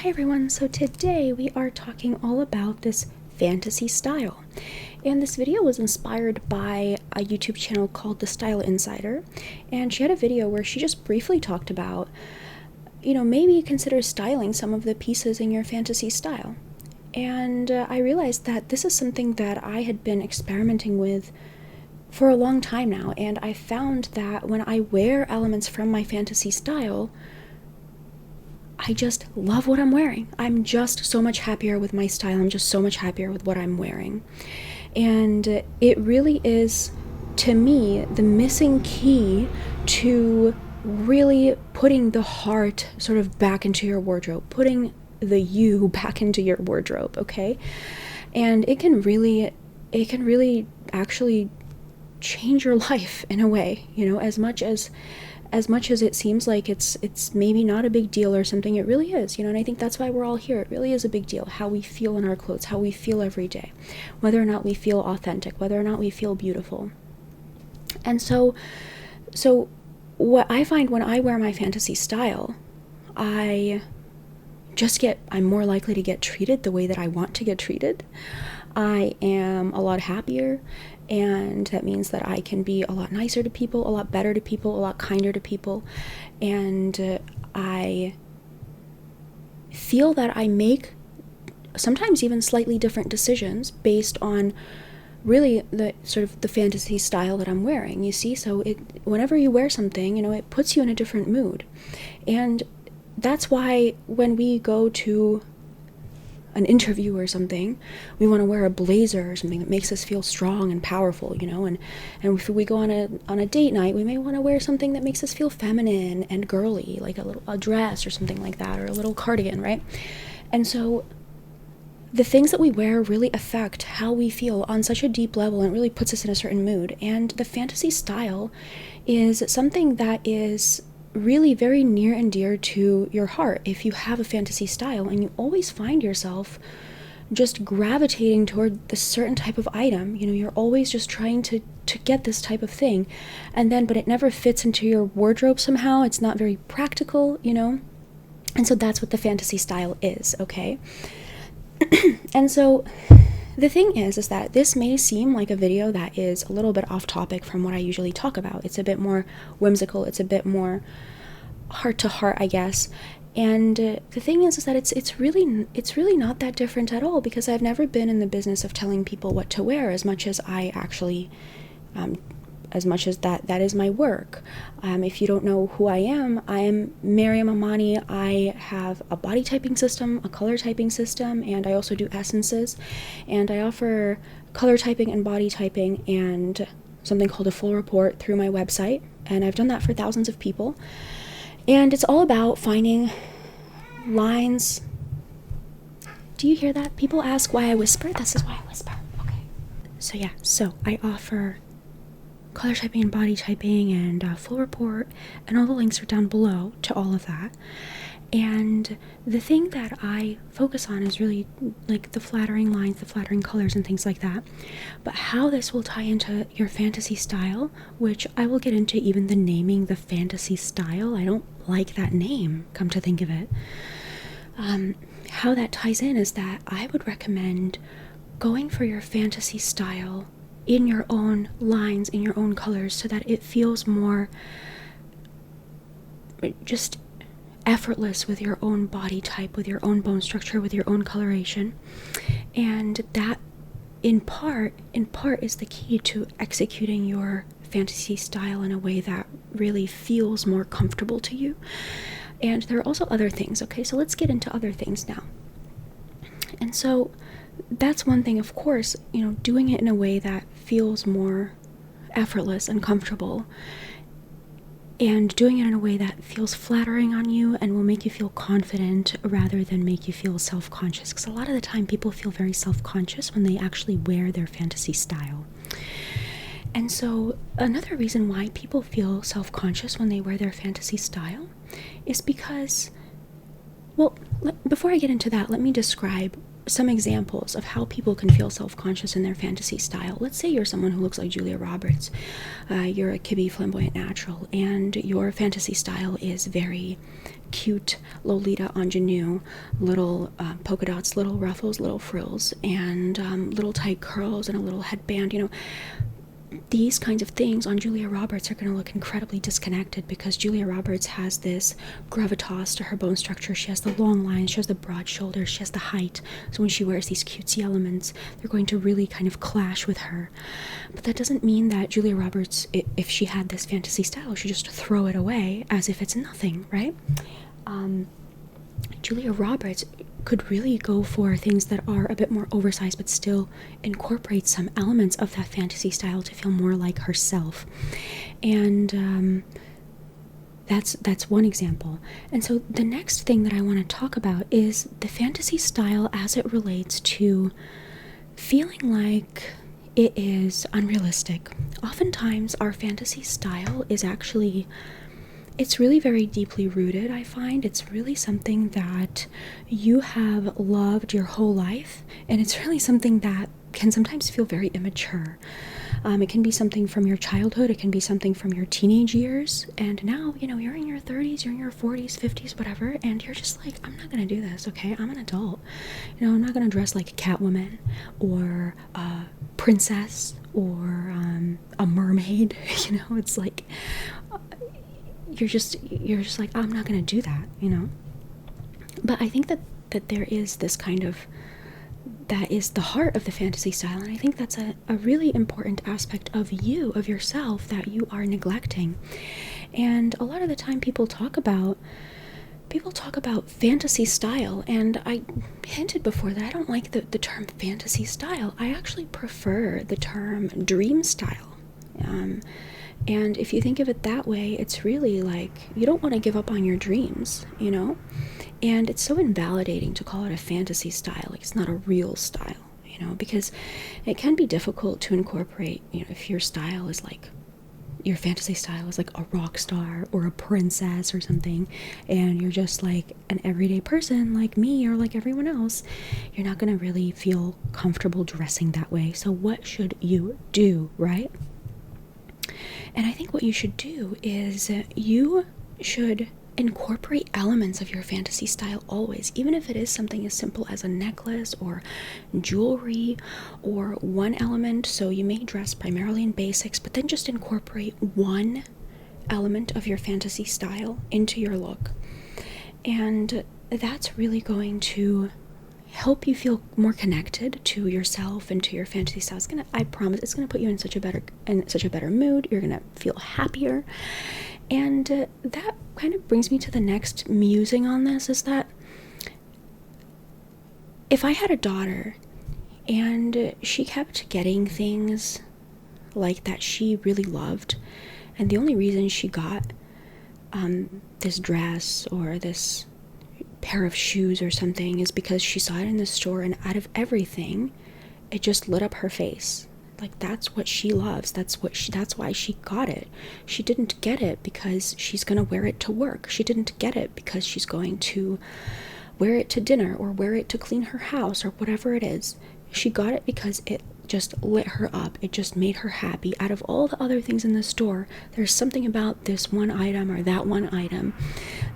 Hi everyone, so today we are talking all about this fantasy style. And this video was inspired by a YouTube channel called The Style Insider. And she had a video where she just briefly talked about, maybe consider styling some of the pieces in your fantasy style. And I realized that this is something that I had been experimenting with for a long time now. And I found that when I wear elements from my fantasy style, I just love what I'm wearing. I'm just so much happier with my style. I'm just so much happier with what I'm wearing. And it really is, to me, the missing key to really putting the heart sort of back into your wardrobe, putting the you back into your wardrobe, okay? And it can really actually change your life in a way, as much as it seems like it's maybe not a big deal or something, it really is, and I think that's why we're all here. It really is a big deal, how we feel in our clothes, how we feel every day, whether or not we feel authentic, whether or not we feel beautiful. And so what I find when I wear my fantasy style, I'm more likely to get treated the way that I want to get treated. I am a lot happier, and that means that I can be a lot nicer to people, a lot better to people, a lot kinder to people, and I feel that I make sometimes even slightly different decisions based on really the sort of the fantasy style that I'm wearing, you see? So whenever you wear something, it puts you in a different mood. And that's why when we go to an interview or something, we want to wear a blazer or something that makes us feel strong and powerful, and if we go on a date night, we may want to wear something that makes us feel feminine and girly, like a dress or something like that, or a little cardigan, right? And so the things that we wear really affect how we feel on such a deep level, and it really puts us in a certain mood. And the fantasy style is something that is really very near and dear to your heart. If you have a fantasy style and you always find yourself just gravitating toward this certain type of item, you're always just trying to get this type of thing, but it never fits into your wardrobe somehow, it's not very practical, and so that's what the fantasy style is, okay? And so the thing is that this may seem like a video that is a little bit off topic from what I usually talk about. It's a bit more whimsical, it's a bit more heart to heart, I guess. And the thing is that it's really not that different at all, because I've never been in the business of telling people what to wear as much as I actually as much as that is my work. If you don't know who I am Maryam Amani. I have a body typing system, a color typing system, and I also do essences. And I offer color typing and body typing and something called a full report through my website. And I've done that for thousands of people. And it's all about finding lines. Do you hear that? People ask why I whisper. This is why I whisper. Okay. So I offer color typing and body typing and full report, and all the links are down below to all of that. And the thing that I focus on is really like the flattering lines, the flattering colors and things like that. But how this will tie into your fantasy style, which I will get into, even the naming, the fantasy style, I don't like that name, come to think of it. How that ties in is that I would recommend going for your fantasy style in your own lines, in your own colors, so that it feels more just effortless with your own body type, with your own bone structure, with your own coloration. And that in part is the key to executing your fantasy style in a way that really feels more comfortable to you. And there are also other things, okay? So let's get into other things now. And so that's one thing, of course, doing it in a way that feels more effortless and comfortable, and doing it in a way that feels flattering on you and will make you feel confident rather than make you feel self-conscious, because a lot of the time people feel very self-conscious when they actually wear their fantasy style. And so another reason why people feel self-conscious when they wear their fantasy style is because, well, before I get into that, let me describe some examples of how people can feel self-conscious in their fantasy style. Let's say you're someone who looks like Julia Roberts. You're a kibby flamboyant natural, and your fantasy style is very cute Lolita ingenue, little polka dots, little ruffles, little frills, and little tight curls and a little headband. These kinds of things on Julia Roberts are going to look incredibly disconnected, because Julia Roberts has this gravitas to her bone structure. She has the long lines, she has the broad shoulders, she has the height. So when she wears these cutesy elements, they're going to really kind of clash with her. But that doesn't mean that Julia Roberts, if she had this fantasy style, should just throw it away as if it's nothing, right? Julia Roberts could really go for things that are a bit more oversized but still incorporate some elements of that fantasy style to feel more like herself. And that's one example. And so the next thing that I want to talk about is the fantasy style as it relates to feeling like it is unrealistic. Oftentimes our fantasy style is actually, it's really very deeply rooted, I find. It's really something that you have loved your whole life, and it's really something that can sometimes feel very immature. It can be something from your childhood, it can be something from your teenage years, and now, you're in your 30s, you're in your 40s, 50s, whatever, and you're just like, I'm not gonna do this, okay? I'm an adult. I'm not gonna dress like a Catwoman, or a princess, or a mermaid. It's like, you're just like, I'm not gonna do that, But I think that there is this kind of, that is the heart of the fantasy style, and I think that's a really important aspect of you, of yourself, that you are neglecting. And a lot of the time people talk about fantasy style, and I hinted before that I don't like the term fantasy style. I actually prefer the term dream style. And if you think of it that way, it's really like, you don't want to give up on your dreams, And it's so invalidating to call it a fantasy style, like it's not a real style, because it can be difficult to incorporate, if your style is like, your fantasy style is like a rock star or a princess or something, and you're just like an everyday person like me or like everyone else, you're not going to really feel comfortable dressing that way. So what should you do, right? And I think what you should do is you should incorporate elements of your fantasy style always, even if it is something as simple as a necklace or jewelry or one element. So you may dress primarily in basics, but then just incorporate one element of your fantasy style into your look. And that's really going to help you feel more connected to yourself and to your fantasy style. I promise it's gonna put you in such a better mood. You're gonna feel happier. And that kind of brings me to the next musing on this, is that if I had a daughter and she kept getting things like that she really loved, and the only reason she got this dress or this pair of shoes or something is because she saw it in the store, and out of everything it just lit up her face. Like, that's what she loves, that's why she got it. She didn't get it because she's gonna wear it to work. She didn't get it because she's going to wear it to dinner or wear it to clean her house or whatever it is. She got it because it just lit her up. It just made her happy. Out of all the other things in the store, there's something about this one item or that one item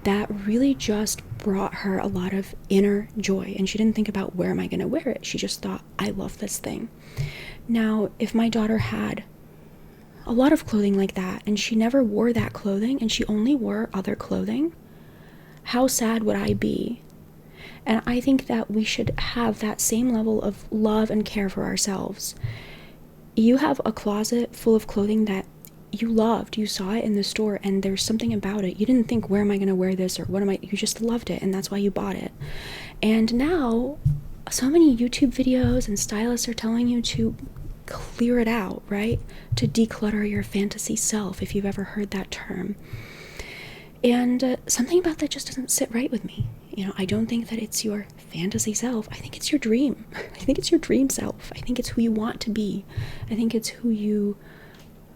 that really just brought her a lot of inner joy. And she didn't think about, where am I going to wear it? She just thought, I love this thing. Now, if my daughter had a lot of clothing like that and she never wore that clothing and she only wore other clothing, how sad would I be? And I think that we should have that same level of love and care for ourselves. You have a closet full of clothing that you loved, you saw it in the store, and there's something about it. You didn't think, where am I going to wear this, or you just loved it, and that's why you bought it. And now, so many YouTube videos and stylists are telling you to clear it out, right? To declutter your fantasy self, if you've ever heard that term. And something about that just doesn't sit right with me. I don't think that it's your fantasy self. I think it's your dream. I think it's your dream self. I think it's who you want to be. I think it's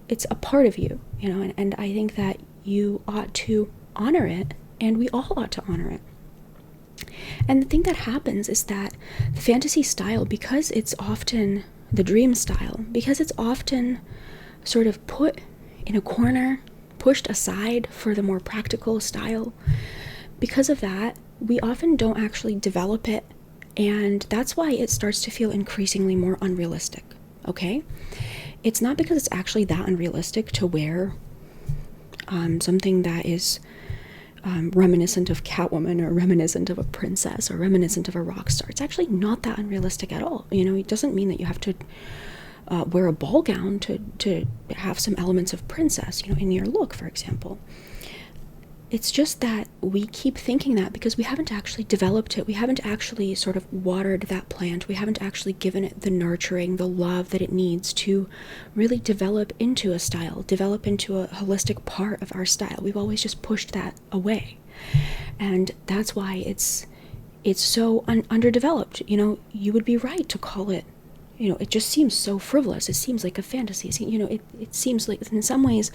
it's a part of you, and I think that you ought to honor it, and we all ought to honor it. And the thing that happens is that the fantasy style, because it's often the dream style, because it's often sort of put in a corner, pushed aside for the more practical style, because of that, we often don't actually develop it, and that's why it starts to feel increasingly more unrealistic, okay? It's not because it's actually that unrealistic to wear something that is reminiscent of Catwoman or reminiscent of a princess or reminiscent of a rock star. It's actually not that unrealistic at all. You know, it doesn't mean that you have to wear a ball gown to have some elements of princess, you know, in your look, for example. It's just that we keep thinking that because we haven't actually developed it. We haven't actually sort of watered that plant. We haven't actually given it the nurturing, the love that it needs to really develop into a style, develop into a holistic part of our style. We've always just pushed that away. And that's why it's so underdeveloped. You know, you would be right to call it, you know, it just seems so frivolous. It seems like a fantasy. You know, it seems like, in some ways,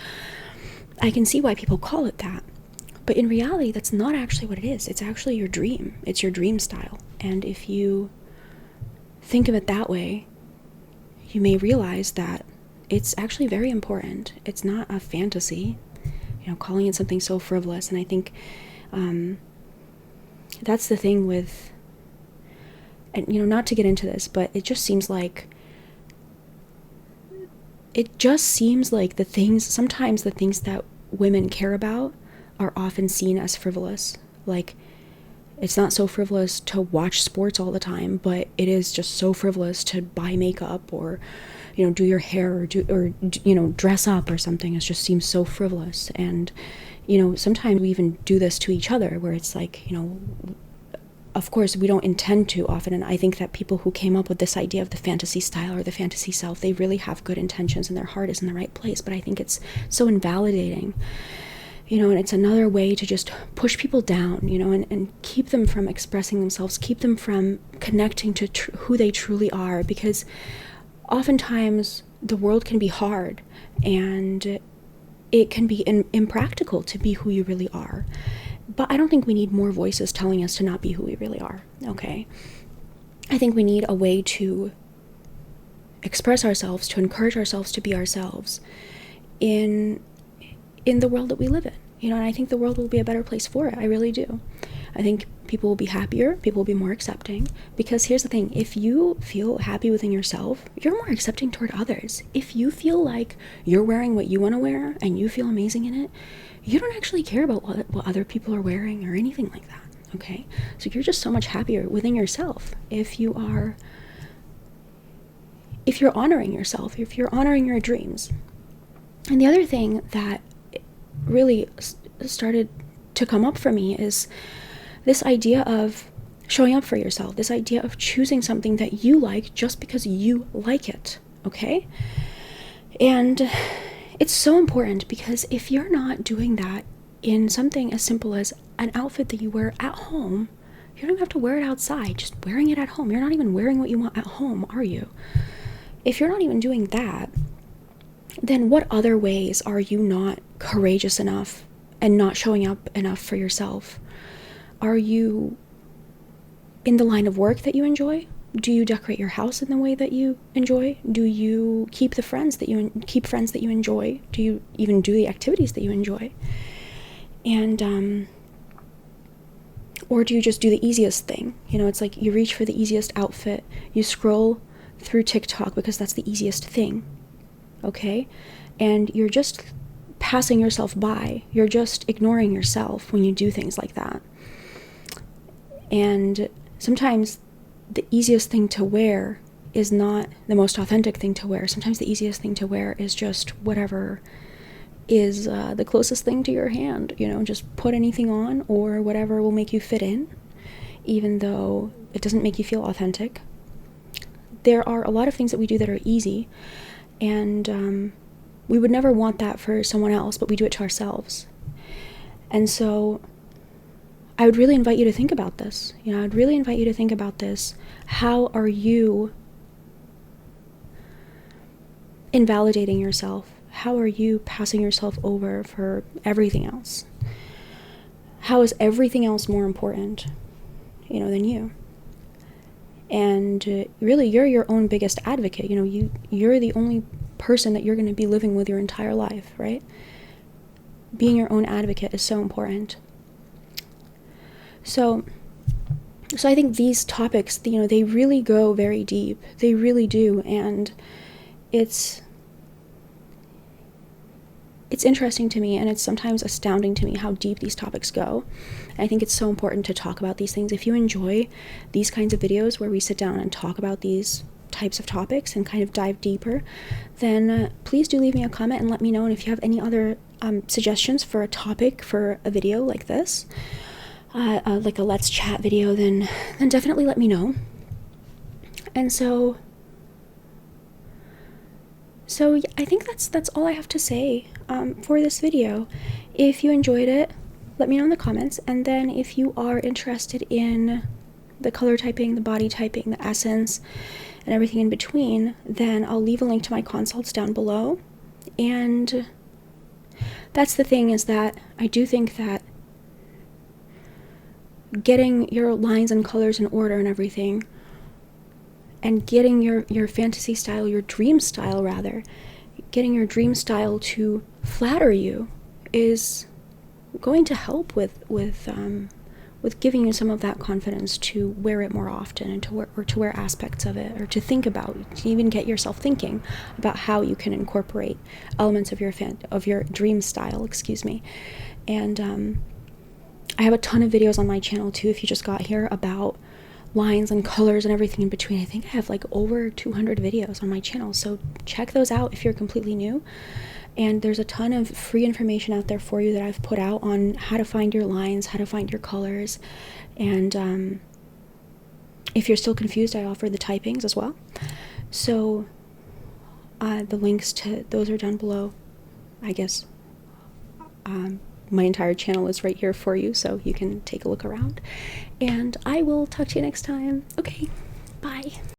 I can see why people call it that. But in reality, that's not actually what it is. It's actually your dream. It's your dream style. And if you think of it that way, you may realize that it's actually very important. It's not a fantasy, you know, calling it something so frivolous. And I think that's the thing with, and, you know, not to get into this, but it just seems like sometimes the things that women care about are often seen as frivolous. Like, it's not so frivolous to watch sports all the time, but it is just so frivolous to buy makeup or, you know, do your hair or you know, dress up or something. It just seems so frivolous. And, you know, sometimes we even do this to each other, where it's like, you know, of course we don't intend to often, and I think that people who came up with this idea of the fantasy style or the fantasy self, they really have good intentions and their heart is in the right place, but I think it's so invalidating. You know, and it's another way to just push people down, you know, and keep them from expressing themselves, keep them from connecting to who they truly are, because oftentimes the world can be hard and it can be impractical to be who you really are. But I don't think we need more voices telling us to not be who we really are, okay? I think we need a way to express ourselves, to encourage ourselves to be ourselves in the world that we live in, you know, and I think the world will be a better place for it. I really do. I think people will be happier, people will be more accepting, because here's the thing, if you feel happy within yourself, you're more accepting toward others. If you feel like you're wearing what you want to wear and you feel amazing in it, you don't actually care about what other people are wearing or anything like that, okay? So you're just so much happier within yourself if you're honoring yourself, if you're honoring your dreams. And the other thing that really started to come up for me is this idea of showing up for yourself, this idea of choosing something that you like just because you like it, okay? And it's so important, because if you're not doing that in something as simple as an outfit that you wear at home, you don't have to wear it outside, just wearing it at home. You're not even wearing what you want at home, are you? If you're not even doing that, then what other ways are you not courageous enough and not showing up enough for yourself? Are you in the line of work that you enjoy? Do you decorate your house in the way that you enjoy? Do you keep friends that you enjoy? Do you even do the activities that you enjoy? And or do you just do the easiest thing? You know, it's like you reach for the easiest outfit. You scroll through TikTok because that's the easiest thing. Okay? And you're just passing yourself by. You're just ignoring yourself when you do things like that. And sometimes the easiest thing to wear is not the most authentic thing to wear. Sometimes the easiest thing to wear is just whatever is the closest thing to your hand. You know, just put anything on or whatever will make you fit in, even though it doesn't make you feel authentic. There are a lot of things that we do that are easy, and we would never want that for someone else, but we do it to ourselves. And so I would really invite you to think about this. You know, I'd really invite you to think about this. How are you invalidating yourself? How are you passing yourself over for everything else? How is everything else more important? than you. And really, you're your own biggest advocate. You're the only person that you're going to be living with your entire life, right? Being your own advocate is so important. So I think these topics, they really go very deep. They really do. And it's interesting to me, and it's sometimes astounding to me how deep these topics go. And I think it's so important to talk about these things. If you enjoy these kinds of videos where we sit down and talk about these types of topics and kind of dive deeper, then please do leave me a comment and let me know. And if you have any other suggestions for a topic for a video like this, like a Let's Chat video, then definitely let me know. And so I think that's all I have to say for this video. If you enjoyed it, let me know in the comments. And then if you are interested in the color typing, the body typing, the essence, and everything in between, then I'll leave a link to my consults down below. And that's the thing, is that I do think that getting your lines and colors in order and everything, and getting your fantasy style, your dream style rather, getting your dream style to flatter you is going to help with giving you some of that confidence to wear it more often, and to wear aspects of it, or to think about, to even get yourself thinking about how you can incorporate elements of your dream style, And I have a ton of videos on my channel too, if you just got here, about lines and colors and everything in between. I think I have like over 200 videos on my channel, so check those out if you're completely new. And there's a ton of free information out there for you that I've put out on how to find your lines, how to find your colors. And if you're still confused, I offer the typings as well. So the links to those are down below. I guess my entire channel is right here for you, so you can take a look around. And I will talk to you next time. Okay, bye.